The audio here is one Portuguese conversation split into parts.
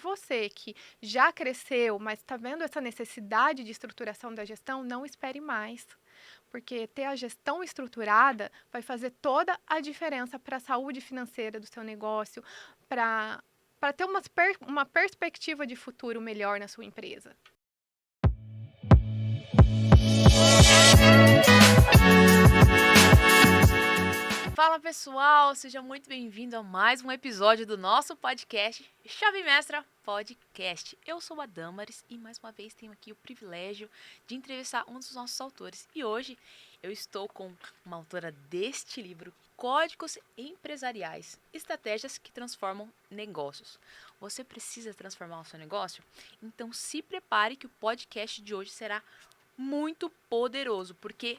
você que já cresceu, mas está vendo essa necessidade de estruturação da gestão, não espere mais. Porque ter a gestão estruturada vai fazer toda a diferença para a saúde financeira do seu negócio, para ter uma perspectiva de futuro melhor na sua empresa. Fala pessoal, seja muito bem-vindo a mais um episódio do nosso podcast Chave Mestra Podcast. Eu sou a Damaris e mais uma vez tenho aqui o privilégio de entrevistar um dos nossos autores. E hoje eu estou com uma autora deste livro, Códigos Empresariais, Estratégias que Transformam Negócios. Você precisa transformar o seu negócio? Então se prepare que o podcast de hoje será muito poderoso, porque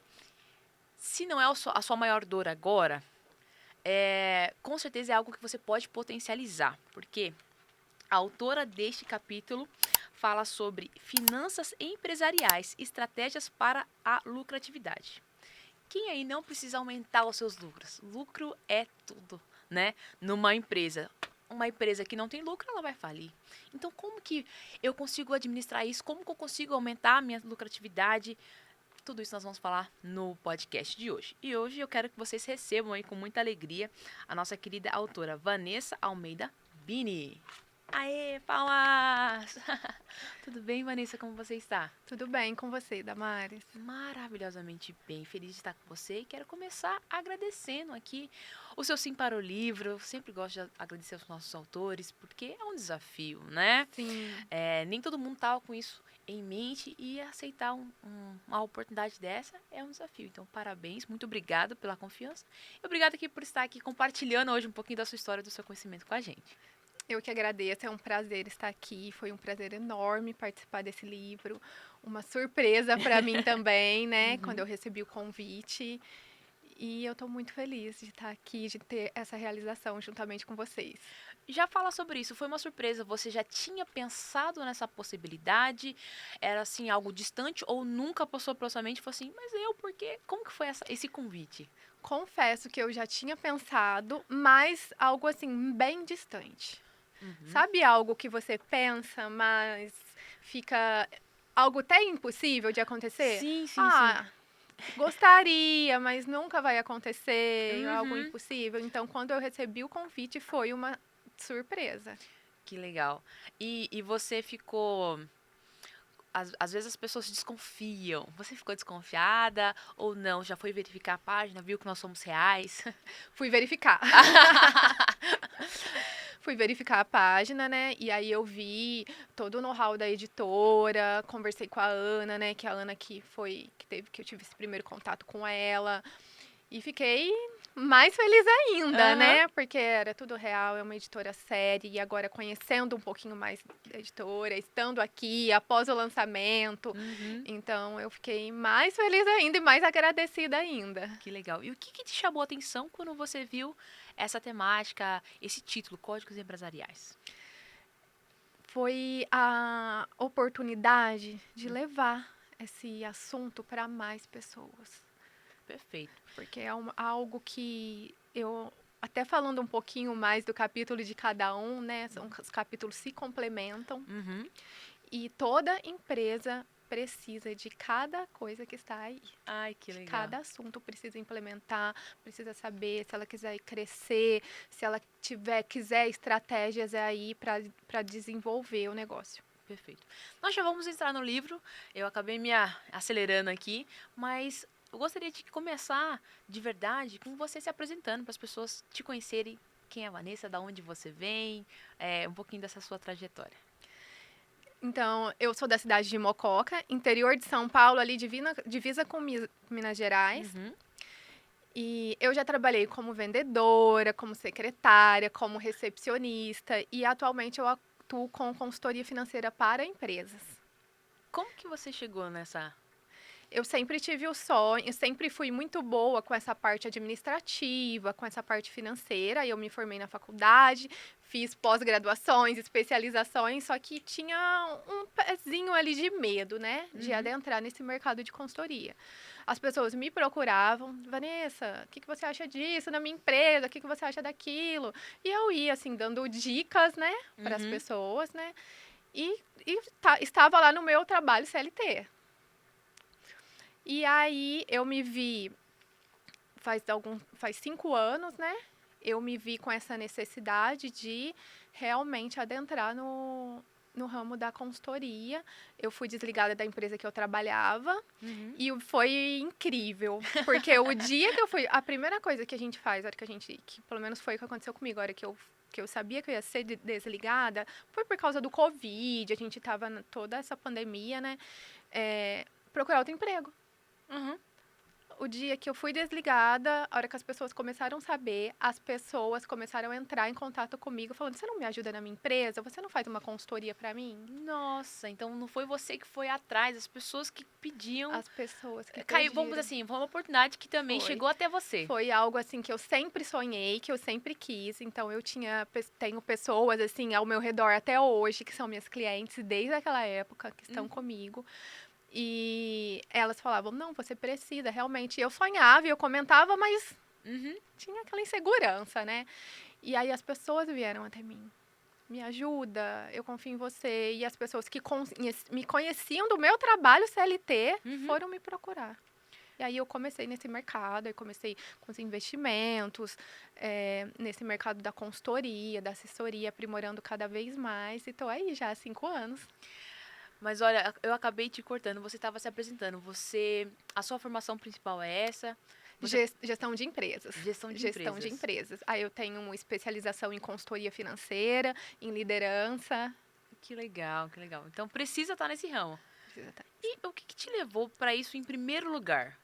se não é a sua maior dor agora, com certeza é algo que você pode potencializar, porque a autora deste capítulo fala sobre finanças empresariais, estratégias para a lucratividade. Quem aí não precisa aumentar os seus lucros? Lucro é tudo, né? Numa empresa. Uma empresa que não tem lucro, ela vai falir. Então, como que eu consigo administrar isso? Como que eu consigo aumentar a minha lucratividade? Tudo isso nós vamos falar no podcast de hoje. E hoje eu quero que vocês recebam aí com muita alegria a nossa querida autora Vanessa Almeida Bini. Aê, palmas! Tudo bem, Vanessa? Como você está? Tudo bem com você, Damaris? Maravilhosamente bem, feliz de estar com você e quero começar agradecendo aqui o seu sim para o livro. Eu sempre gosto de agradecer aos nossos autores, porque é um desafio, né? Sim. Nem todo mundo estava com isso em mente e aceitar uma oportunidade dessa é um desafio. Então, parabéns, muito obrigada pela confiança e obrigada aqui por estar aqui compartilhando hoje um pouquinho da sua história, do seu conhecimento com a gente. Eu que agradeço, é um prazer estar aqui, foi um prazer enorme participar desse livro, uma surpresa para mim também, né, quando eu recebi o convite, e eu estou muito feliz de estar aqui, de ter essa realização juntamente com vocês. Já fala sobre isso, foi uma surpresa, você já tinha pensado nessa possibilidade? Era assim, algo distante ou nunca passou pela sua mente e falou assim, mas por quê? Como que foi esse convite? Confesso que eu já tinha pensado, mas algo assim, bem distante. Sabe algo que você pensa, mas fica algo até impossível de acontecer? Sim. Gostaria, mas nunca vai acontecer, algo impossível. Então, quando eu recebi o convite, foi uma surpresa. Que legal. E você ficou... Às vezes as pessoas desconfiam. Você ficou desconfiada ou não? Já foi verificar a página, viu que nós somos reais? Fui verificar. Fui verificar a página, né? E aí eu vi todo o know-how da editora, conversei com a Ana, né? Que é a Ana que eu tive esse primeiro contato com ela. E fiquei mais feliz ainda, né? Porque era tudo real, é uma editora séria. E agora conhecendo um pouquinho mais da editora, estando aqui após o lançamento. Então eu fiquei mais feliz ainda e mais agradecida ainda. Que legal. E o que te chamou a atenção quando você viu essa temática, esse título, Códigos Empresariais? Foi a oportunidade de levar esse assunto para mais pessoas. Perfeito. Porque é algo que eu, até falando um pouquinho mais do capítulo de cada um, né? Os capítulos se complementam. E toda empresa precisa de cada coisa que está aí. Ai, que legal. Cada assunto precisa implementar, precisa saber se ela quiser crescer, se ela quiser estratégias aí para desenvolver o negócio. Perfeito. Nós já vamos entrar no livro, eu acabei me acelerando aqui, mas eu gostaria de começar de verdade com você se apresentando para as pessoas te conhecerem quem é a Vanessa, de onde você vem, um pouquinho dessa sua trajetória. Então, eu sou da cidade de Mococa, interior de São Paulo, ali divisa com Minas Gerais. E eu já trabalhei como vendedora, como secretária, como recepcionista e atualmente eu atuo com consultoria financeira para empresas. Como que você chegou nessa Eu sempre tive o sonho, sempre fui muito boa com essa parte administrativa, com essa parte financeira. Eu me formei na faculdade, fiz pós-graduações, especializações, só que tinha um pezinho ali de medo, né, de Uhum. adentrar nesse mercado de consultoria. As pessoas me procuravam, Vanessa, o que que você acha disso na minha empresa? O que que você acha daquilo? E eu ia, assim, dando dicas, né, para as Uhum. pessoas, né, estava lá no meu trabalho CLT. E aí eu me vi faz 5 anos, né? Eu me vi com essa necessidade de realmente adentrar no ramo da consultoria. Eu fui desligada da empresa que eu trabalhava Uhum. e foi incrível, porque o dia que eu fui, a primeira coisa que a gente faz, a hora que pelo menos foi o que aconteceu comigo, a hora que eu sabia que eu ia ser desligada, foi por causa do Covid, a gente tava toda essa pandemia, né? Procurar outro emprego. Uhum. O dia que eu fui desligada, a hora que as pessoas começaram a saber, as pessoas começaram a entrar em contato comigo, falando: você não me ajuda na minha empresa? Você não faz uma consultoria para mim? Nossa, então não foi você que foi atrás, as pessoas que pediam. As pessoas que Caiu, vamos dizer pediram. assim, foi uma oportunidade que também Foi. chegou até você. Foi algo assim que eu sempre sonhei, que eu sempre quis. Então eu tenho pessoas assim ao meu redor até hoje que são minhas clientes desde aquela época que estão comigo. E elas falavam: "Não, você precisa realmente". Eu sonhava e eu comentava, mas Uhum. tinha aquela insegurança, né? E aí as pessoas vieram até mim. Me ajuda, eu confio em você. E as pessoas que me conheciam do meu trabalho CLT Uhum. foram me procurar. E aí eu comecei nesse mercado, eu comecei com os investimentos, nesse mercado da consultoria, da assessoria, aprimorando cada vez mais. E tô aí já há 5 anos. Mas olha, eu acabei te cortando, você estava se apresentando. A sua formação principal é essa? Você Gestão de empresas. gestão de Gestão de empresas. empresas. Aí eu tenho uma especialização em consultoria financeira, em liderança. Que legal, que legal. Então precisa estar nesse ramo. Precisa estar. E o que te levou para isso em primeiro lugar?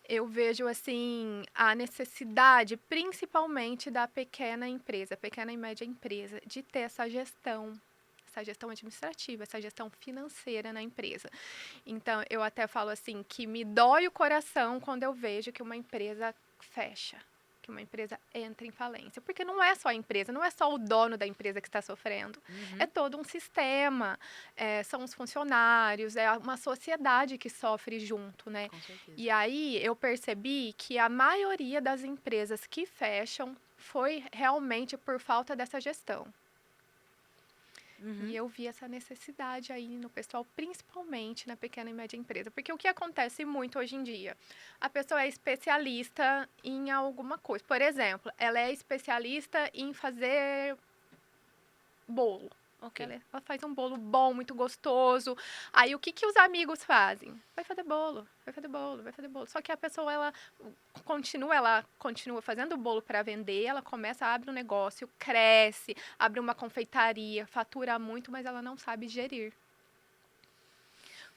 Eu vejo assim a necessidade, principalmente da pequena e média empresa, de ter essa gestão administrativa, essa gestão financeira na empresa. Então, eu até falo assim que me dói o coração quando eu vejo que uma empresa fecha, que uma empresa entra em falência, porque não é só a empresa, não é só o dono da empresa que está sofrendo, é todo um sistema, são os funcionários, é uma sociedade que sofre junto, né? Com certeza. E aí eu percebi que a maioria das empresas que fecham foi realmente por falta dessa gestão. Uhum. E eu vi essa necessidade aí no pessoal, principalmente na pequena e média empresa. Porque o que acontece muito hoje em dia? A pessoa é especialista em alguma coisa. Por exemplo, ela é especialista em fazer bolo. Ok. Ela faz um bolo bom, muito gostoso. Aí o que, que os amigos fazem? Vai fazer bolo, vai fazer bolo, vai fazer bolo. Só que a pessoa, ela continua fazendo bolo para vender, ela começa, abre um negócio, cresce, abre uma confeitaria, fatura muito, mas ela não sabe gerir.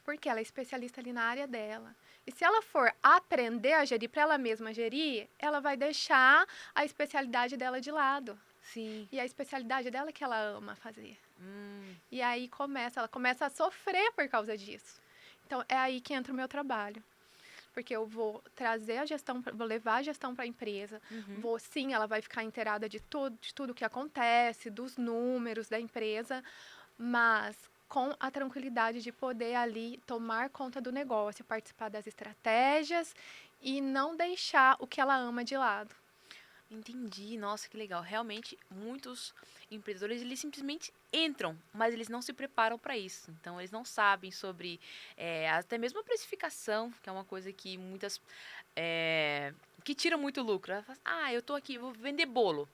Porque ela é especialista ali na área dela. E se ela for aprender a gerir para ela mesma gerir, ela vai deixar a especialidade dela de lado. Sim. E a especialidade dela é que ela ama fazer. E aí ela começa a sofrer por causa disso. Então é aí que entra o meu trabalho. Porque eu vou trazer a gestão, vou levar a gestão para a empresa. Sim, ela vai ficar inteirada de tudo que acontece, dos números da empresa, mas com a tranquilidade de poder ali tomar conta do negócio, participar das estratégias e não deixar o que ela ama de lado. Entendi, nossa, que legal. Realmente, muitos empreendedores, eles simplesmente entram, mas eles não se preparam para isso. Então, eles não sabem sobre até mesmo a precificação, que é uma coisa que muitas... que tira muito lucro. Ela fala, eu tô aqui, vou vender bolo.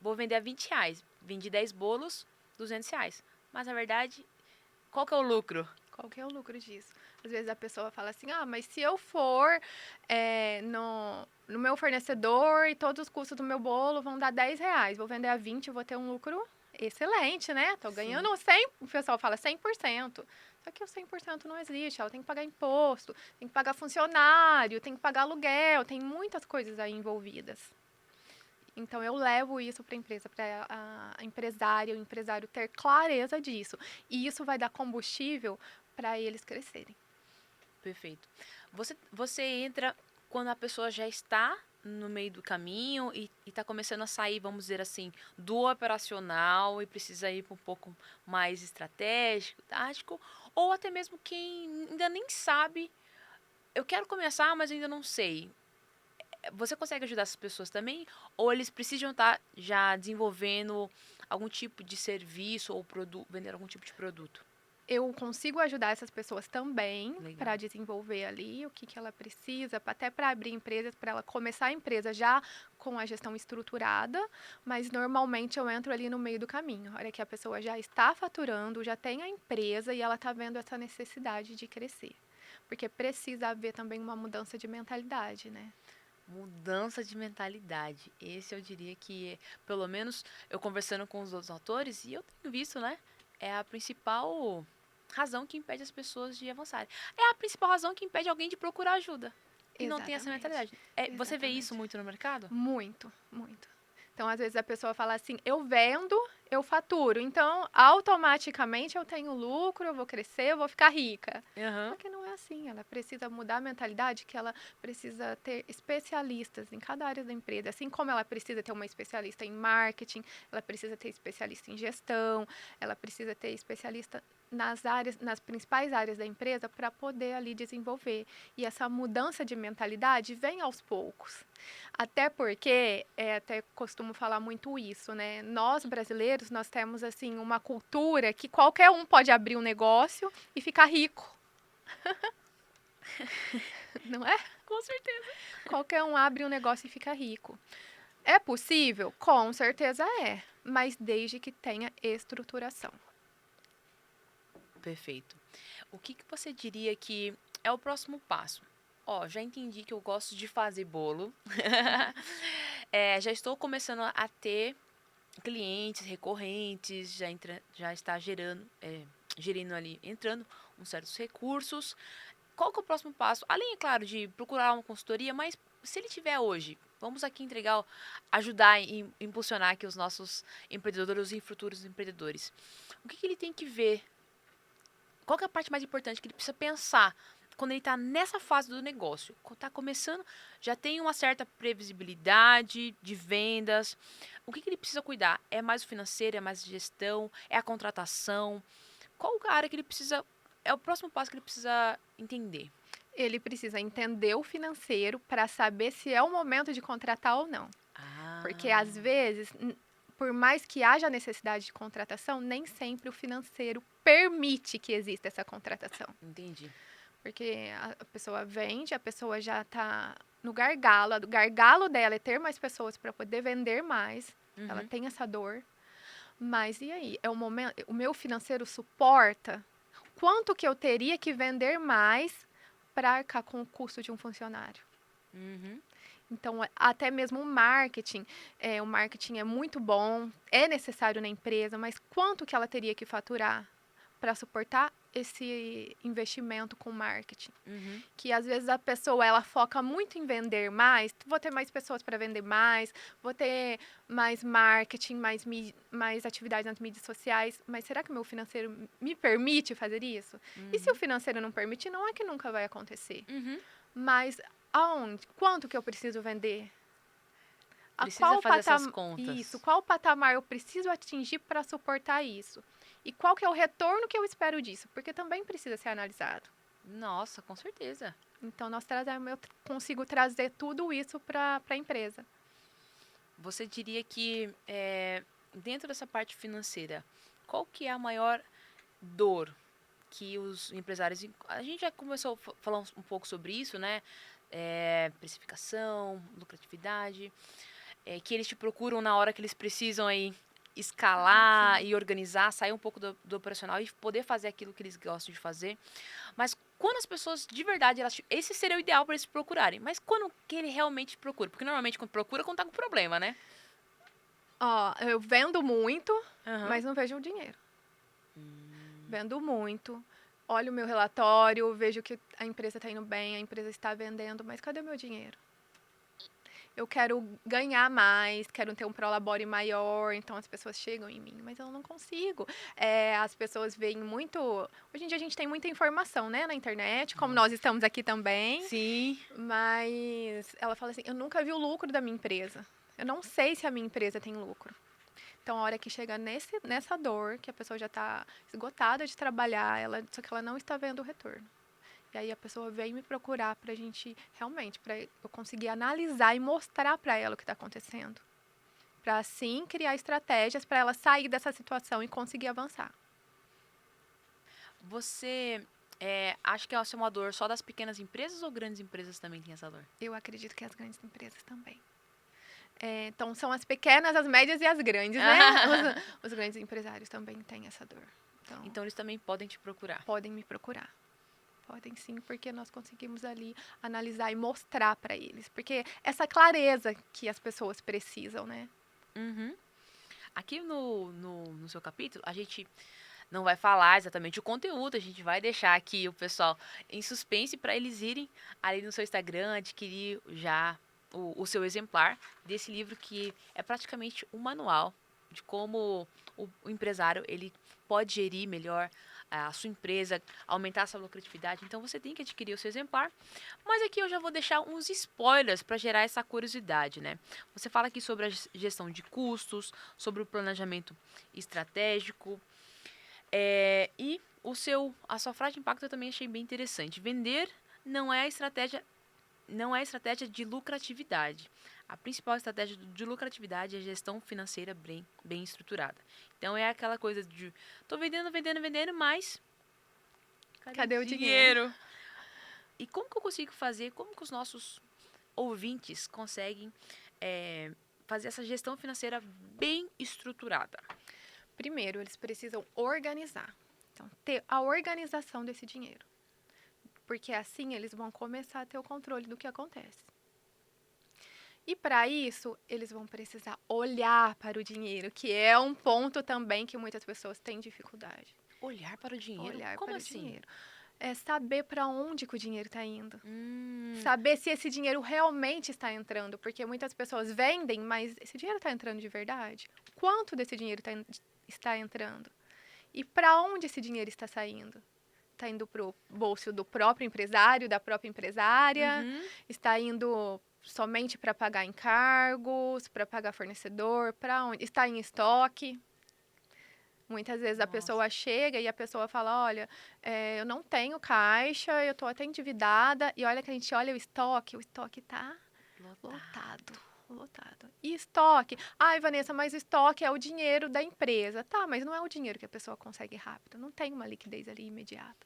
Vou vender a R$ 20. Vendi 10 bolos, R$ 200. Mas, na verdade, qual que é o lucro? Qual que é o lucro disso? Às vezes a pessoa fala assim, mas se eu for no meu fornecedor e todos os custos do meu bolo vão dar R$ 10, vou vender a 20, eu vou ter um lucro excelente, né? Tô ganhando 100, o pessoal fala 100%. Só que o 100% não existe, ela tem que pagar imposto, tem que pagar funcionário, tem que pagar aluguel, tem muitas coisas aí envolvidas. Então, eu levo isso para a empresa, para a empresária, o empresário ter clareza disso. E isso vai dar combustível para eles crescerem. Perfeito. Você entra quando a pessoa já está no meio do caminho e está começando a sair, vamos dizer assim, do operacional e precisa ir para um pouco mais estratégico, tático, ou até mesmo quem ainda nem sabe, eu quero começar, mas ainda não sei. Você consegue ajudar essas pessoas também? Ou eles precisam estar já desenvolvendo algum tipo de serviço ou produto, vender algum tipo de produto? Eu consigo ajudar essas pessoas também para Legal. desenvolver ali o que ela precisa, até para abrir empresas, para ela começar a empresa já com a gestão estruturada, mas normalmente eu entro ali no meio do caminho. A hora que a pessoa já está faturando, já tem a empresa e ela está vendo essa necessidade de crescer. Porque precisa haver também uma mudança de mentalidade, né? Mudança de mentalidade. Esse eu diria que, pelo menos eu conversando com os outros autores, e eu tenho visto, né? É a principal razão que impede as pessoas de avançarem. É a principal razão que impede alguém de procurar ajuda. Que não tem essa Exatamente. mentalidade. Você vê isso Exatamente. muito no mercado? Muito, muito. Então, às vezes a pessoa fala assim: eu vendo, eu faturo. Então, automaticamente eu tenho lucro, eu vou crescer, eu vou ficar rica. Só Aham. que não é assim. Ela precisa mudar a mentalidade, que ela precisa ter especialistas em cada área da empresa. Assim como ela precisa ter uma especialista em marketing, ela precisa ter especialista em gestão, ela precisa ter especialista nas áreas, nas principais áreas da empresa para poder ali desenvolver. E essa mudança de mentalidade vem aos poucos. Até porque, até costumo falar muito isso, né? Nós brasileiros, nós temos assim uma cultura que qualquer um pode abrir um negócio e ficar rico, não é? Com certeza. Qualquer um abre um negócio e fica rico. É possível? Com certeza é, mas desde que tenha estruturação. Perfeito. O que você diria que é o próximo passo? Ó, já entendi que eu gosto de fazer bolo. Já estou começando a ter clientes recorrentes, já está gerindo ali, entrando uns certos recursos. Qual que é o próximo passo? Além, é claro, de procurar uma consultoria, mas se ele tiver hoje, vamos aqui ajudar e impulsionar aqui os nossos empreendedores e futuros empreendedores. O que ele tem que ver? Qual que é a parte mais importante que ele precisa pensar quando ele está nessa fase do negócio? Está começando, já tem uma certa previsibilidade de vendas. O que ele precisa cuidar? É mais o financeiro, é mais a gestão, é a contratação? Qual a área que ele precisa... É o próximo passo que ele precisa entender. Ele precisa entender o financeiro para saber se é o momento de contratar ou não. Porque Ah, às vezes, por mais que haja necessidade de contratação, nem sempre o financeiro permite que exista essa contratação. entendi. Porque a pessoa vende, a pessoa já está no gargalo. O gargalo dela é ter mais pessoas para poder vender mais. Ela Uhum. tem essa dor. Mas e aí? É o momento, o meu financeiro suporta? Quanto que eu teria que vender mais para arcar com o custo de um funcionário? Uhum. Então, até mesmo o marketing é muito bom, é necessário na empresa, mas quanto que ela teria que faturar para suportar esse investimento com marketing? Uhum. Que às vezes a pessoa ela foca muito em vender mais, vou ter mais pessoas para vender mais, vou ter mais marketing, mais atividades nas mídias sociais, mas será que o meu financeiro me permite fazer isso? E se o Uhum. financeiro não permitir, não é que nunca vai acontecer. Uhum. Mas aonde? Quanto que eu preciso vender? A Precisa qual fazer essas patamar isso? contas. Qual patamar eu preciso atingir para suportar isso? E qual que é o retorno que eu espero disso? Porque também precisa ser analisado. Nossa, com certeza. Então, eu consigo trazer tudo isso para a empresa. Você diria que dentro dessa parte financeira, qual que é a maior dor que os empresários... A gente já começou a falar um pouco sobre isso, né? Precificação, lucratividade, que eles te procuram na hora que eles precisam aí escalar Sim. e organizar, sair um pouco do operacional e poder fazer aquilo que eles gostam de fazer. Mas quando as pessoas, de verdade, esse seria o ideal para eles procurarem. Mas quando que ele realmente procura? Porque normalmente quando procura, quando tá com problema, né? Ó, eu vendo muito, Aham. mas não vejo o dinheiro. Vendo muito. Olho o meu relatório, vejo que a empresa está indo bem, a empresa está vendendo, mas cadê o meu dinheiro? eu quero ganhar mais, quero ter um prolabore maior, então as pessoas chegam em mim, mas eu não consigo. As pessoas veem muito... Hoje em dia a gente tem muita informação, né, na internet, como nós estamos aqui também. Sim. Mas ela fala assim, eu nunca vi o lucro da minha empresa. Eu não sei se a minha empresa tem lucro. Então, a hora que chega nessa dor, que a pessoa já está esgotada de trabalhar, só que ela não está vendo o retorno. E aí a pessoa vem me procurar para a gente, realmente, para eu conseguir analisar e mostrar para ela o que está acontecendo. Para, assim, criar estratégias para ela sair dessa situação e conseguir avançar. Você acha que essa é uma dor só das pequenas empresas ou grandes empresas também têm essa dor? Eu acredito que as grandes empresas também. Então, são as pequenas, as médias e as grandes, né? Os grandes empresários também têm essa dor. Então, eles também podem te procurar? Podem me procurar. Podem sim, porque nós conseguimos ali analisar e mostrar para eles. Porque essa clareza que as pessoas precisam, né? Uhum. Aqui no seu capítulo, a gente não vai falar exatamente o conteúdo, a gente vai deixar aqui o pessoal em suspense para eles irem ali no seu Instagram, adquirir já o seu exemplar desse livro, que é praticamente um manual de como o empresário ele pode gerir melhor a sua empresa, aumentar a sua lucratividade. Então você tem que adquirir o seu exemplar. Mas aqui eu já vou deixar uns spoilers para gerar essa curiosidade, né? Você fala aqui sobre a gestão de custos, sobre o planejamento estratégico, e a sua frase de impacto eu também achei bem interessante. Vender não é a estratégia de lucratividade. A principal estratégia de lucratividade é a gestão financeira bem estruturada. Então, é aquela coisa de, tô vendendo, mas cadê o dinheiro? E como que eu consigo fazer, como que os nossos ouvintes conseguem fazer essa gestão financeira bem estruturada? Primeiro, eles precisam organizar. Então, ter a organização desse dinheiro. Porque assim eles vão começar a ter o controle do que acontece. E para isso, eles vão precisar olhar para o dinheiro, que é um ponto também que muitas pessoas têm dificuldade. Olhar para o dinheiro? Olhar Como para assim? o dinheiro. É saber para onde que o dinheiro está indo. Saber se esse dinheiro realmente está entrando. Porque muitas pessoas vendem, mas esse dinheiro está entrando de verdade? Quanto desse dinheiro está entrando? E para onde esse dinheiro está saindo? Está indo para o bolso do próprio empresário, da própria empresária? Está indo somente para pagar encargos, para pagar fornecedor? Para onde? Está em estoque? Muitas vezes a pessoa chega e a pessoa fala, olha, eu não tenho caixa, eu estou até endividada. E olha que a gente olha o estoque está lotado. E estoque? Ai, Vanessa, mas o estoque é o dinheiro da empresa. Tá, mas não é o dinheiro que a pessoa consegue rápido. Não tem uma liquidez ali imediata.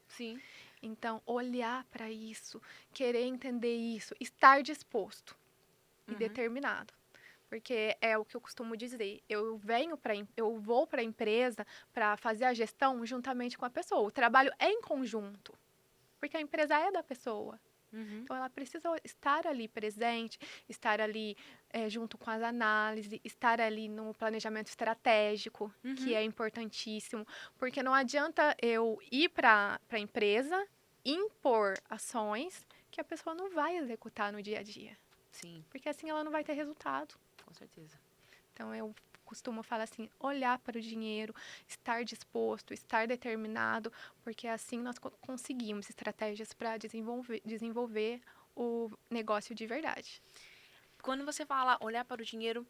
Sim. Então, olhar para isso, querer entender isso, estar disposto e determinado. Porque é o que eu costumo dizer. Eu vou para a empresa para fazer a gestão juntamente com a pessoa. O trabalho é em conjunto. Porque a empresa é da pessoa. Então, ela precisa estar ali presente, estar ali junto com as análises, estar ali no planejamento estratégico, que é importantíssimo. Porque não adianta eu ir para a empresa, impor ações que a pessoa não vai executar no dia a dia. Sim. Porque assim ela não vai ter resultado. Com certeza. Então, eu costumo falar assim, olhar para o dinheiro, estar disposto, estar determinado, porque assim nós conseguimos estratégias para desenvolver o negócio de verdade. Quando você fala olhar para o dinheiro,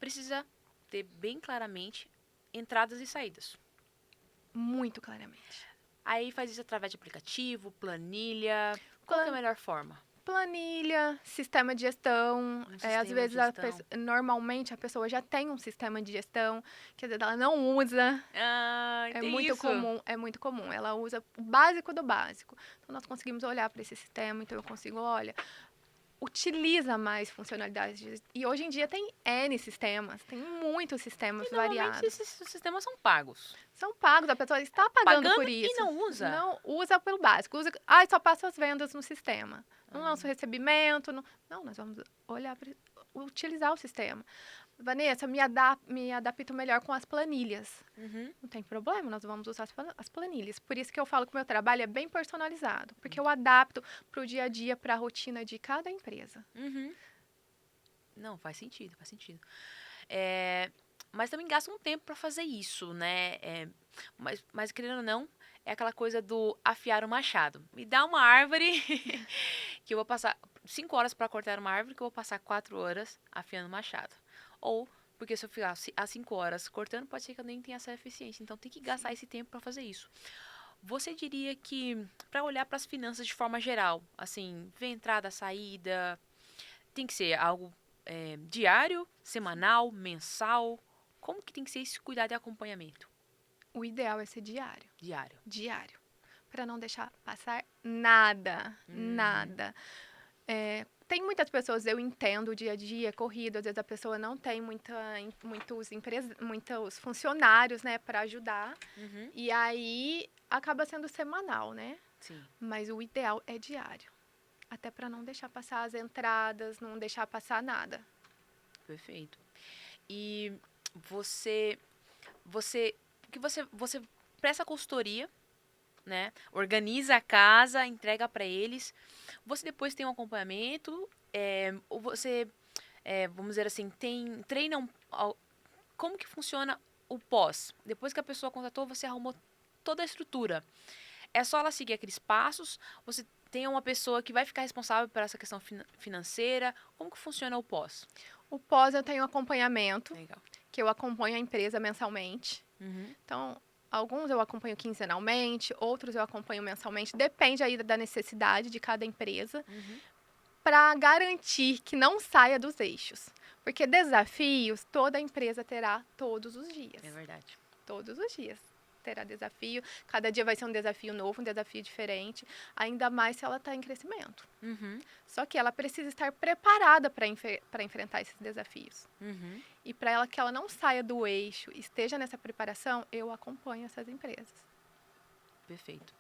precisa ter bem claramente entradas e saídas. Muito claramente. Aí faz isso através de aplicativo, planilha. Qual que é a melhor forma? Planilha, sistema de gestão. Às vezes, normalmente, a pessoa já tem um sistema de gestão, que às vezes ela não usa. É muito comum. Ela usa o básico do básico. Então, nós conseguimos olhar para esse sistema. Então, eu consigo, utiliza mais funcionalidades. E hoje em dia tem N sistemas, tem muitos sistemas variados. Esses sistemas são pagos. São pagos, a pessoa está pagando por isso. E não usa? Não usa pelo básico. Só passa as vendas no sistema. Não lança o recebimento. Não, nós vamos olhar para utilizar o sistema. Vanessa, me adapto melhor com as planilhas. Uhum. Não tem problema, nós vamos usar as planilhas. Por isso que eu falo que o meu trabalho é bem personalizado, porque eu adapto para o dia a dia, para a rotina de cada empresa. Uhum. Não, faz sentido, faz sentido. É, mas também gasta um tempo para fazer isso, né? Mas querendo ou não, é aquela coisa do afiar o machado. Me dá uma árvore que eu vou passar 5 horas para cortar uma árvore, que eu vou passar 4 horas afiando o machado. Ou, porque se eu ficar às 5 horas cortando, pode ser que eu nem tenha essa eficiência. Então tem que gastar esse tempo para fazer isso. Você diria que, para olhar para as finanças de forma geral, assim, ver entrada, saída, tem que ser algo diário, semanal, mensal? Como que tem que ser esse cuidado e acompanhamento? O ideal é ser diário. Diário. Diário. Para não deixar passar nada. Uhum. Nada. Tem muitas pessoas, eu entendo, o dia a dia, corrido, às vezes a pessoa não tem muitos funcionários, né, para ajudar. Uhum. E aí acaba sendo semanal, né? Sim. Mas o ideal é diário. Até para não deixar passar as entradas, não deixar passar nada. Perfeito. E você, você presta consultoria, né? Organiza a casa, entrega para eles. Você depois tem um acompanhamento, ou você, vamos dizer assim, treina como que funciona o pós? Depois que a pessoa contratou, você arrumou toda a estrutura. É só ela seguir aqueles passos? Você tem uma pessoa que vai ficar responsável por essa questão financeira? Como que funciona o pós? O pós eu tenho acompanhamento, Legal. que eu acompanho a empresa mensalmente. Uhum. Então, alguns eu acompanho quinzenalmente, outros eu acompanho mensalmente, depende aí da necessidade de cada empresa, Uhum. para garantir que não saia dos eixos. Porque desafios toda empresa terá todos os dias. É verdade. Todos os dias terá desafio. Cada dia vai ser um desafio novo, um desafio diferente. Ainda mais se ela está em crescimento. Uhum. Só que ela precisa estar preparada para enfrentar esses desafios. Uhum. E para ela que ela não saia do eixo, esteja nessa preparação, eu acompanho essas empresas. Perfeito.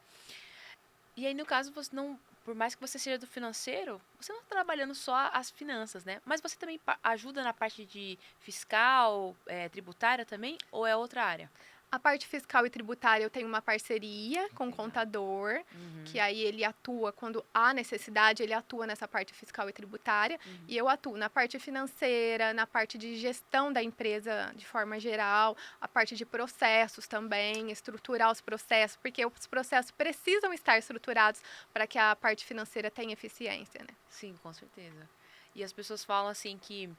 E aí, no caso, você não, por mais que você seja do financeiro, você não está trabalhando só as finanças, né? Mas você também ajuda na parte de fiscal, tributária também, ou é outra área? A parte fiscal e tributária, eu tenho uma parceria com o Legal. contador, que Uhum. aí ele atua quando há necessidade, ele atua nessa parte fiscal e tributária, Uhum. e eu atuo na parte financeira, na parte de gestão da empresa de forma geral, a parte de processos também, estruturar os processos, porque os processos precisam estar estruturados para que a parte financeira tenha eficiência, né? Sim, com certeza. E as pessoas falam assim que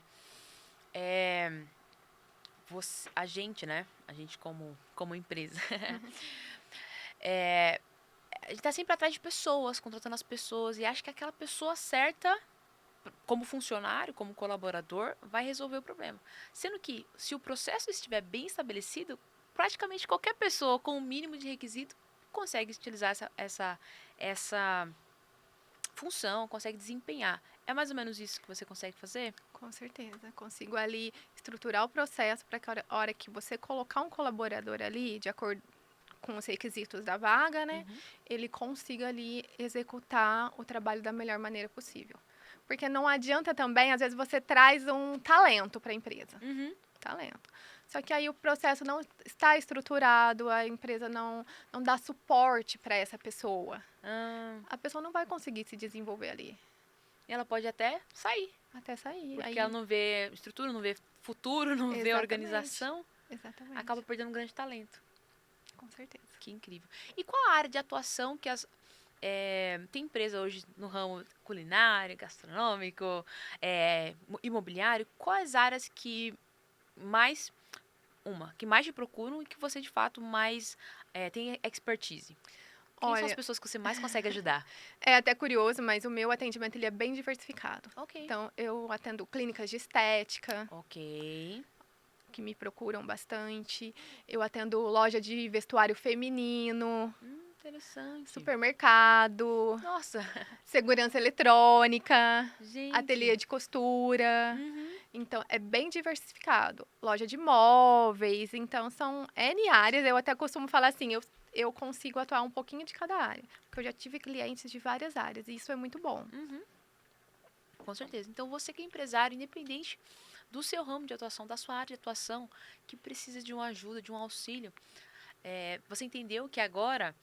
é, a gente, né? A gente como empresa, a gente tá sempre atrás de pessoas, contratando as pessoas, e acha que aquela pessoa certa, como funcionário, como colaborador, vai resolver o problema. Sendo que, se o processo estiver bem estabelecido, praticamente qualquer pessoa com o mínimo de requisito consegue utilizar essa função, consegue desempenhar. É mais ou menos isso que você consegue fazer? Com certeza. Consigo ali estruturar o processo para que a hora que você colocar um colaborador ali, de acordo com os requisitos da vaga, né, Uhum. ele consiga ali executar o trabalho da melhor maneira possível. Porque não adianta também, às vezes você traz um talento para a empresa. Uhum. Talento. Só que aí o processo não está estruturado, a empresa não dá suporte para essa pessoa. Ah, A pessoa não vai conseguir se desenvolver ali ela pode até sair, até sair. porque ela Aí, não vê estrutura, não vê futuro, não vê exatamente. organização, acaba Exatamente. perdendo um grande talento. Com certeza. Que incrível. E qual a área de atuação que tem empresa hoje no ramo culinário, gastronômico, imobiliário? Quais áreas que mais te procuram e que você de fato mais tem expertise? Quem são as Olha, pessoas que você mais consegue ajudar? é até curioso, mas o meu atendimento ele é bem diversificado. Ok. Então, eu atendo clínicas de estética, Ok. que me procuram bastante. Eu atendo loja de vestuário feminino, Interessante. supermercado, Nossa, segurança eletrônica, gente. ateliê de costura. Uhum. Então, é bem diversificado. Loja de móveis. Então, são N áreas. Eu até costumo falar assim, eu consigo atuar um pouquinho de cada área. Porque eu já tive clientes de várias áreas. E isso é muito bom. Uhum. Com certeza. Então, você que é empresário, independente do seu ramo de atuação, da sua área de atuação, que precisa de uma ajuda, de um auxílio. Você entendeu que agora,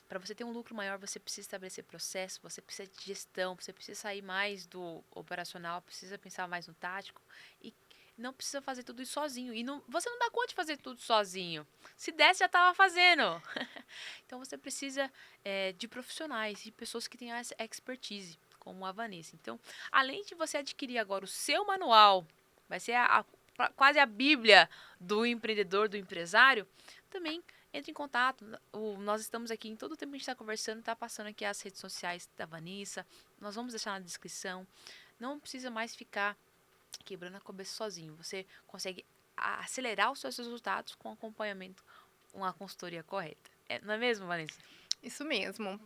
para você ter um lucro maior, você precisa estabelecer processo, você precisa de gestão, você precisa sair mais do operacional, precisa pensar mais no tático e não precisa fazer tudo isso sozinho. E você não dá conta de fazer tudo sozinho. Se desse, já estava fazendo. Então, você precisa de profissionais, de pessoas que tenham essa expertise, como a Vanessa. Então, além de você adquirir agora o seu manual, vai ser quase a bíblia do empreendedor, do empresário, também entre em contato. Nós estamos aqui, em todo o tempo que a gente está conversando, está passando aqui as redes sociais da Vanessa. Nós vamos deixar na descrição. Não precisa mais ficar quebrando a cabeça sozinho. Você consegue acelerar os seus resultados com acompanhamento, uma consultoria correta. Não é mesmo, Vanessa? Isso mesmo.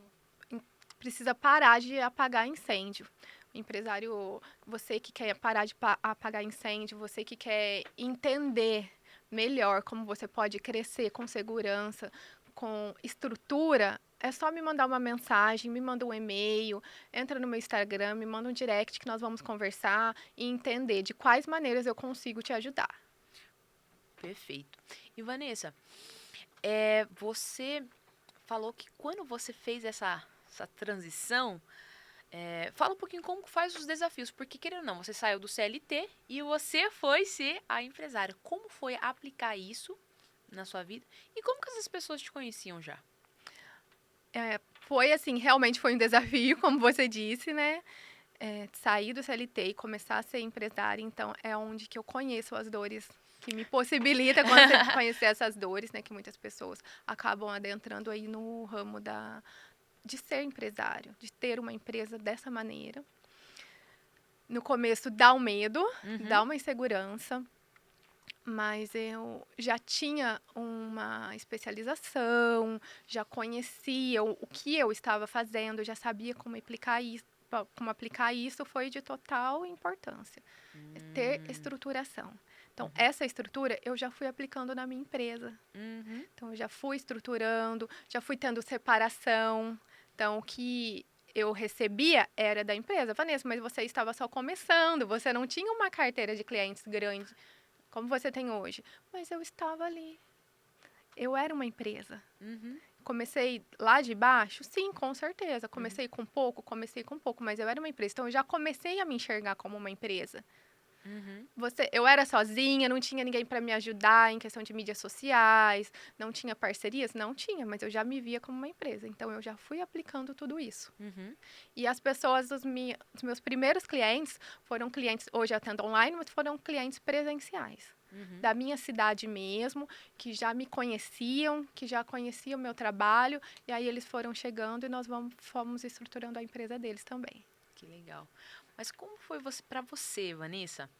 Precisa parar de apagar incêndio. O empresário, você que quer parar de apagar incêndio, você que quer entender melhor como você pode crescer com segurança, com estrutura, é só me mandar uma mensagem, me manda um e-mail, entra no meu Instagram, me manda um direct que nós vamos conversar e entender de quais maneiras eu consigo te ajudar. Perfeito. E Vanessa, você falou que quando você fez essa transição, fala um pouquinho como faz os desafios, porque querendo ou não, você saiu do CLT e você foi ser a empresária. Como foi aplicar isso na sua vida e como que essas pessoas te conheciam já? Foi assim, realmente foi um desafio, como você disse, né? Sair do CLT e começar a ser empresária, então é onde que eu conheço as dores, que me possibilita conhecer essas dores, né? Que muitas pessoas acabam adentrando aí no ramo de ser empresário, de ter uma empresa dessa maneira. No começo dá um medo, dá uma insegurança, mas eu já tinha uma especialização, já conhecia o que eu estava fazendo, já sabia como aplicar isso. Como aplicar isso foi de total importância. Ter estruturação. Então, essa estrutura eu já fui aplicando na minha empresa. Então, eu já fui estruturando, já fui tendo separação. Então, o que eu recebia era da empresa. Vanessa, mas você estava só começando, você não tinha uma carteira de clientes grande como você tem hoje. Mas eu estava ali. Eu era uma empresa. Comecei lá de baixo? Sim, com certeza. Comecei com pouco, mas eu era uma empresa. Então, eu já comecei a me enxergar como uma empresa. Eu era sozinha, não tinha ninguém para me ajudar em questão de mídias sociais, não tinha parcerias? Não tinha, mas eu já me via como uma empresa. Então, eu já fui aplicando tudo isso. E as pessoas, os meus primeiros clientes, foram clientes, hoje eu atendo online, mas foram clientes presenciais. Da minha cidade mesmo, que já me conheciam, que já conheciam o meu trabalho, e aí eles foram chegando e nós fomos estruturando a empresa deles também. Que legal. Mas como foi para você, Vanessa?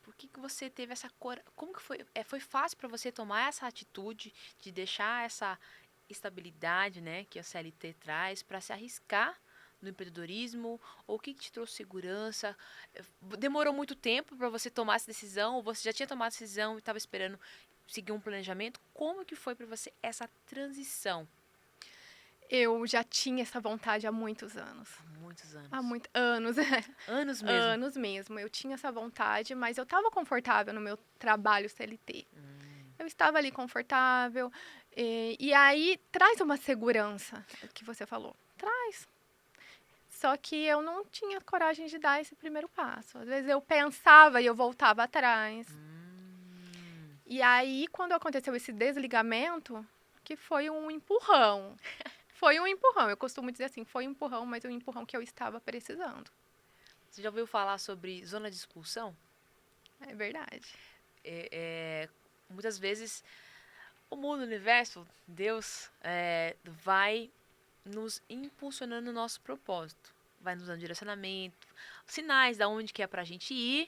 Por que você teve essa como que foi? Foi fácil para você tomar essa atitude de deixar essa estabilidade, né, que a CLT traz, para se arriscar no empreendedorismo? Ou o que te trouxe segurança? Demorou muito tempo para você tomar essa decisão? Ou você já tinha tomado a decisão e estava esperando seguir um planejamento? Como que foi para você essa transição? Eu já tinha essa vontade há muitos anos. Muitos anos. Há muitos anos, Anos mesmo? Anos mesmo. Eu tinha essa vontade, mas eu estava confortável no meu trabalho CLT. Eu estava ali confortável. E aí traz uma segurança, que você falou. Traz. Só que eu não tinha coragem de dar esse primeiro passo. Às vezes eu pensava e eu voltava atrás. E aí, quando aconteceu esse desligamento, que foi um empurrão. Foi um empurrão. Eu costumo dizer assim, foi um empurrão, mas um empurrão que eu estava precisando. Você já ouviu falar sobre zona de expulsão? É verdade. Muitas vezes o mundo, o universo, Deus, vai nos impulsionando no nosso propósito. Vai nos dando direcionamento, sinais de onde que é pra gente ir.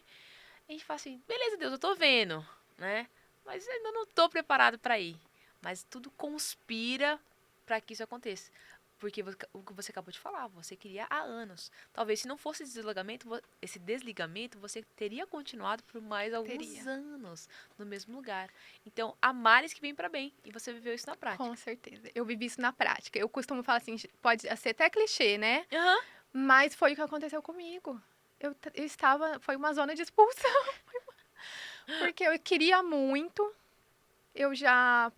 A gente fala assim, beleza, Deus, eu tô vendo, né? Mas ainda não tô preparado para ir. Mas tudo conspira para que isso aconteça. Porque o que você acabou de falar, você queria há anos. Talvez se não fosse esse desligamento, você teria continuado por mais alguns anos no mesmo lugar. Então, há males que vêm para bem. E você viveu isso na prática. Com certeza. Eu vivi isso na prática. Eu costumo falar assim, pode ser até clichê, né? Mas foi o que aconteceu comigo. eu estava, foi uma zona de expulsão, porque eu queria muito, eu já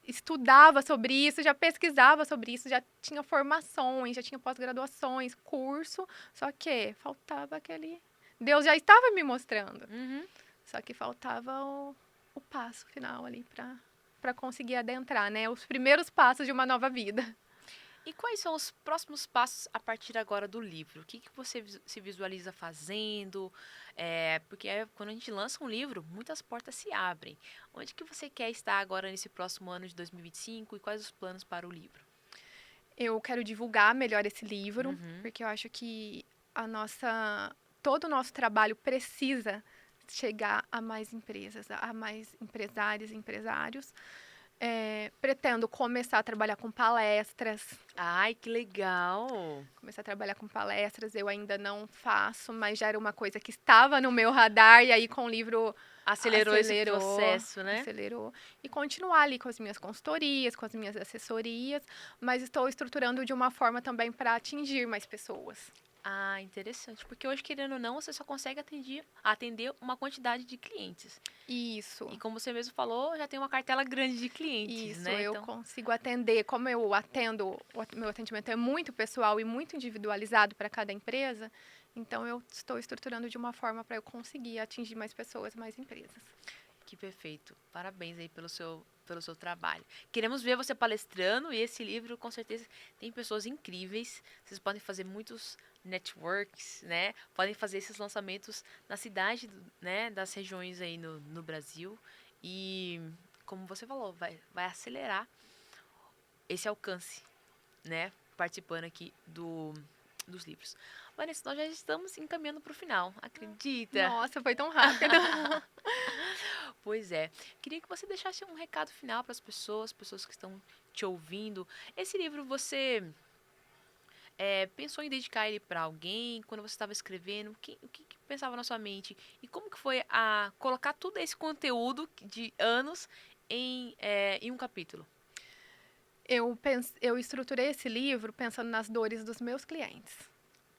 estudava sobre isso, já pesquisava sobre isso, já tinha formações, já tinha pós-graduações, curso, só que faltava aquele... Deus já estava me mostrando, Uhum. só que faltava o passo final ali para conseguir adentrar, né? Os primeiros passos de uma nova vida. E quais são os próximos passos a partir agora do livro? O que você se visualiza fazendo? Porque quando a gente lança um livro, muitas portas se abrem. Onde que você quer estar agora nesse próximo ano de 2025 e quais os planos para o livro? Eu quero divulgar melhor esse livro, Uhum. porque eu acho que todo o nosso trabalho precisa chegar a mais empresas, a mais empresárias e empresários. Pretendo começar a trabalhar com palestras. Ai, que legal! Começar a trabalhar com palestras, eu ainda não faço, mas já era uma coisa que estava no meu radar, e aí com o livro Acelerou esse processo, né? acelerou. E continuar ali com as minhas consultorias, com as minhas assessorias, mas estou estruturando de uma forma também para atingir mais pessoas. Ah, interessante. Porque hoje, querendo ou não, você só consegue atender uma quantidade de clientes. Isso. E como você mesmo falou, já tem uma cartela grande de clientes, Isso, né? eu Então, consigo atender, como eu atendo, meu atendimento é muito pessoal e muito individualizado para cada empresa, então eu estou estruturando de uma forma para eu conseguir atingir mais pessoas, mais empresas. que perfeito. Parabéns aí pelo seu trabalho. Queremos ver você palestrando e esse livro, com certeza, tem pessoas incríveis. Vocês podem fazer muitos networks, né? Podem fazer esses lançamentos na cidade, né? Das regiões aí no Brasil. E, como você falou, vai acelerar esse alcance, né? Participando aqui dos livros. Vanessa, nós já estamos encaminhando para o final, acredita? Nossa, foi tão rápido. Pois é. Queria que você deixasse um recado final para as pessoas que estão te ouvindo. Esse livro você pensou em dedicar ele para alguém? Quando você estava escrevendo, o que pensava na sua mente? E como que foi a colocar todo esse conteúdo de anos em um capítulo? Eu estruturei esse livro pensando nas dores dos meus clientes,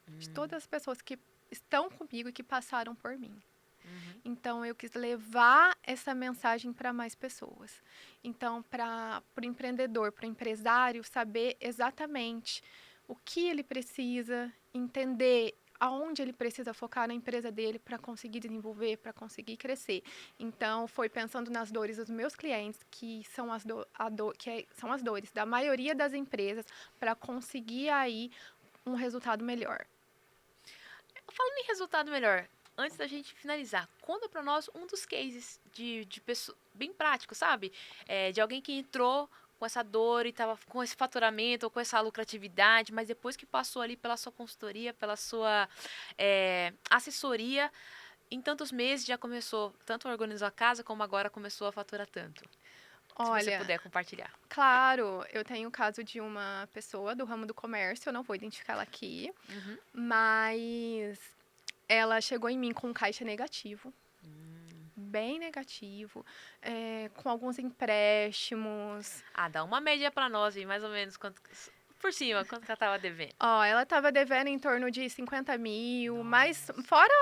de todas as pessoas que estão comigo e que passaram por mim. Uhum. Então, eu quis levar essa mensagem para mais pessoas. Então, para o empreendedor, para o empresário, saber exatamente o que ele precisa, entender aonde ele precisa focar na empresa dele para conseguir desenvolver, para conseguir crescer. Então, foi pensando nas dores dos meus clientes, que são são as dores da maioria das empresas, para conseguir aí um resultado melhor. Falando em resultado melhor, antes da gente finalizar, conta pra nós um dos cases de pessoa bem prático, sabe? De alguém que entrou com essa dor e tava com esse faturamento ou com essa lucratividade, mas depois que passou ali pela sua consultoria, pela sua assessoria, em tantos meses já começou tanto a organizar a casa como agora começou a faturar tanto. Se você Olha, puder compartilhar. claro, eu tenho o caso de uma pessoa do ramo do comércio, eu não vou identificar ela aqui, Uhum. mas ela chegou em mim com um caixa negativo, bem negativo, com alguns empréstimos. Dá uma média pra nós aí, mais ou menos, por cima, quanto que ela tava devendo. Ó, ela estava devendo em torno de 50 mil, mas Nossa. fora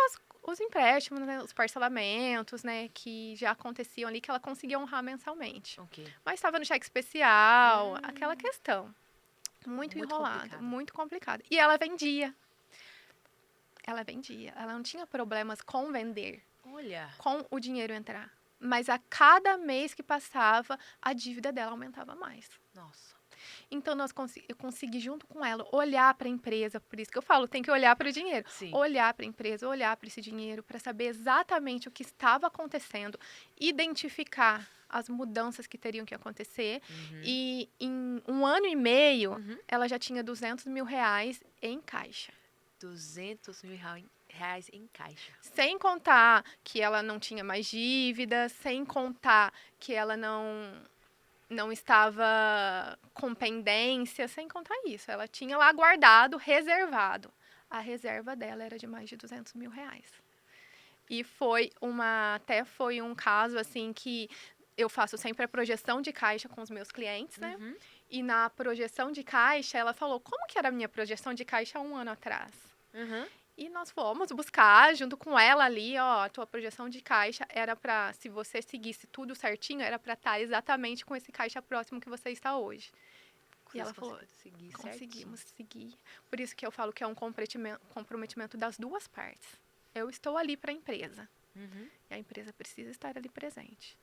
os empréstimos, né, os parcelamentos, né, que já aconteciam ali, que ela conseguia honrar mensalmente. Ok. Mas estava no cheque especial, aquela questão. Muito Muito enrolado, complicado. muito complicado. E ela vendia. Ela vendia. Ela não tinha problemas com vender, Olha. com o dinheiro entrar. Mas a cada mês que passava, a dívida dela aumentava mais. Nossa. Então, eu consegui, junto com ela, olhar para a empresa. Por isso que eu falo, tem que olhar para o dinheiro. Sim. Olhar para a empresa, olhar para esse dinheiro, para saber exatamente o que estava acontecendo, identificar as mudanças que teriam que acontecer. Uhum. E em 1 ano e meio, Uhum. ela já tinha 200 mil reais em caixa. 200 mil reais em caixa. Sem contar que ela não tinha mais dívidas, sem contar que ela não estava com pendência, sem contar isso. Ela tinha lá guardado, reservado. A reserva dela era de mais de 200 mil reais. E até foi um caso assim que eu faço sempre a projeção de caixa com os meus clientes, né? Uhum. E na projeção de caixa, ela falou, como que era a minha projeção de caixa há 1 ano atrás? Uhum. E nós fomos buscar, junto com ela ali, ó, a tua projeção de caixa era para, se você seguisse tudo certinho, era para estar exatamente com esse caixa próximo que você está hoje. E ela falou, conseguimos seguir. Por isso que eu falo que é um comprometimento das duas partes. Eu estou ali para a empresa. E a empresa precisa estar ali presente.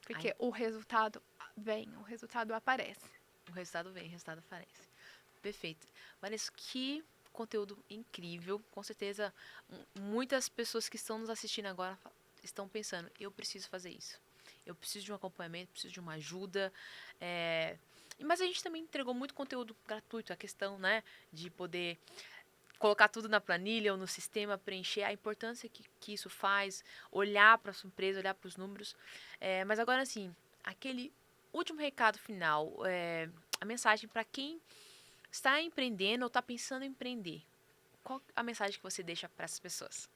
Porque o resultado vem, o resultado aparece. O resultado vem, o resultado aparece. Perfeito. Vanessa, que conteúdo incrível. Com certeza, muitas pessoas que estão nos assistindo agora estão pensando, eu preciso fazer isso. Eu preciso de um acompanhamento, preciso de uma ajuda. Mas a gente também entregou muito conteúdo gratuito. A questão, né, de poder colocar tudo na planilha ou no sistema, preencher, a importância que isso faz, olhar para a sua empresa, olhar para os números. Mas agora, assim, aquele último recado final, a mensagem para quem está empreendendo ou está pensando em empreender. Qual a mensagem que você deixa para essas pessoas?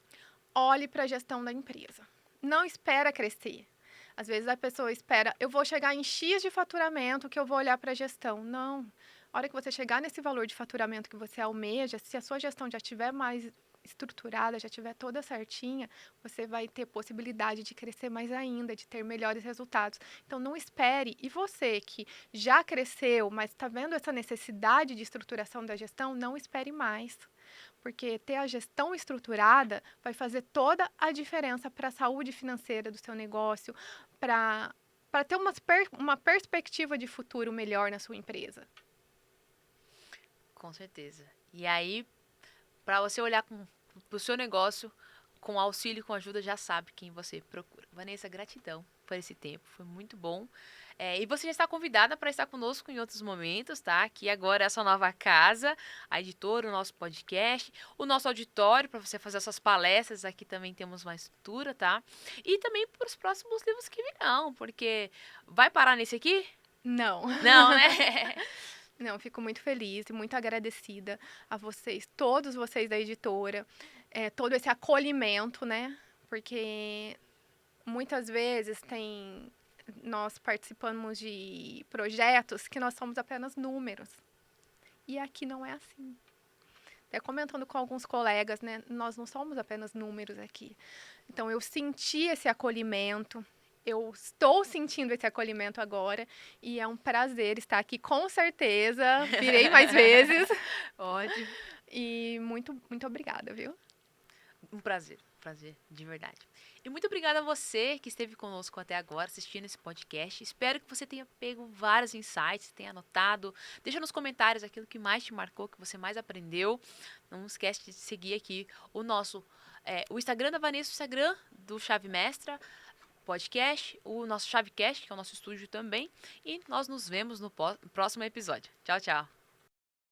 Olhe para a gestão da empresa. Não espera crescer. Às vezes a pessoa espera, eu vou chegar em X de faturamento que eu vou olhar para a gestão. Não. A hora que você chegar nesse valor de faturamento que você almeja, se a sua gestão já estiver mais estruturada, já estiver toda certinha, você vai ter possibilidade de crescer mais ainda, de ter melhores resultados. Então, não espere. E você que já cresceu, mas está vendo essa necessidade de estruturação da gestão, não espere mais. Porque ter a gestão estruturada vai fazer toda a diferença para a saúde financeira do seu negócio, para ter uma perspectiva de futuro melhor na sua empresa. Com certeza. E aí, para você olhar para o seu negócio, com auxílio, com ajuda, já sabe quem você procura. Vanessa, gratidão por esse tempo, foi muito bom. E você já está convidada para estar conosco em outros momentos, tá? Aqui agora é a sua nova casa, a editora, o nosso podcast, o nosso auditório, para você fazer suas palestras. Aqui também temos uma estrutura, tá? E também para os próximos livros que virão, porque vai parar nesse aqui? Não. Não, né? Não, fico muito feliz e muito agradecida a vocês, todos vocês da editora, todo esse acolhimento, né? Porque muitas vezes nós participamos de projetos que nós somos apenas números. E aqui não é assim. Até comentando com alguns colegas, né? Nós não somos apenas números aqui. Então, eu senti esse acolhimento. Eu estou sentindo esse acolhimento agora e é um prazer estar aqui, com certeza. Virei mais vezes. Ótimo. E muito, muito obrigada, viu? Um prazer, de verdade. E muito obrigada a você que esteve conosco até agora, assistindo esse podcast. Espero que você tenha pego vários insights, tenha anotado. Deixa nos comentários aquilo que mais te marcou, que você mais aprendeu. Não esquece de seguir aqui o Instagram da Vanessa, o Instagram do Chave Mestra Podcast, o nosso Chavecast, que é o nosso estúdio também. E nós nos vemos no próximo episódio. Tchau, tchau.